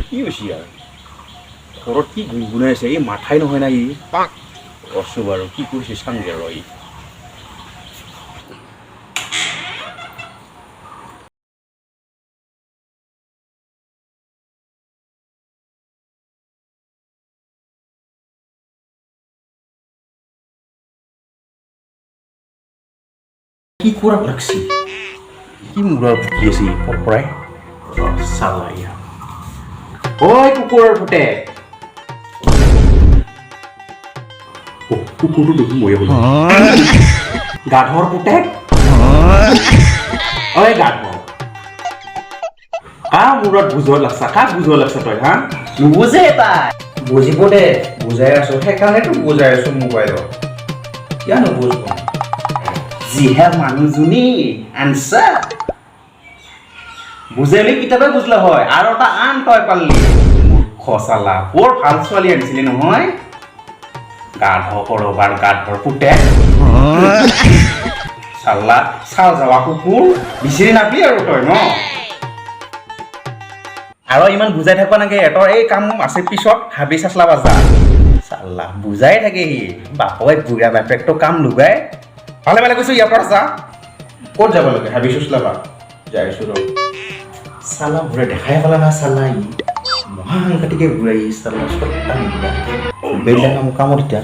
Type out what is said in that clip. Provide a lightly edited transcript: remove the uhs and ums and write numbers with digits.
কি হৈছে ইয়াৰ ঘৰত কি গুণগুণাই আছে এই মাথাই নহয় না ই ৰচো বাৰু কি কৰিছে চাংগে ৰ ই কি কৰা লাগছি কি মুৰাৰ ভুকি আছে ই পৰাই চালা ইয়া ঐ কুকুৰৰ পুতে কুকুৰটো দেখি ময়ে হ'ল গাধৰ পুতেক ঐ গাধ কা মূৰত বুজোৱা লাগছা কাক বুজোৱা লাগছা তই হা নুবুজে তাই বুজিব দে বুজাই আছো সেইকাৰণেতো বুজাই আছো মোবাইলত কিয় নুবুজব যিহে মানুহজনী আনচাৰ বুজালি কিতাপে বুজলে হয় আৰু এটা আন তই পালি মূৰ্খ চালা বৰ ভাল ছোৱালী আনিছিলি নহয় গাধ কৰবাৰ গাধৰ পুতেক চালা চাল যাৱা কুকুৰ বিচাৰি নাপালি আৰু তই ন আৰু ইমান বুজাই থাকিব নাগে এটৰ এই কাম আছে পিছত হাবি চাচলা বাজা চালা বুজাই থাকে সি বাপই বুঢ়া বাপেকটো কাম লুগাই ভালে ভালে কৈছো ইয়াৰ পৰা যা ক'ত যাব লাগে হাবি চাচলা যাইছো ৰ চালা বুঢ়া দেখাই পালা না চালা ই মহাসাংঘাতিকে বুঢ়াই চালা বেলেগ কামত এতিয়া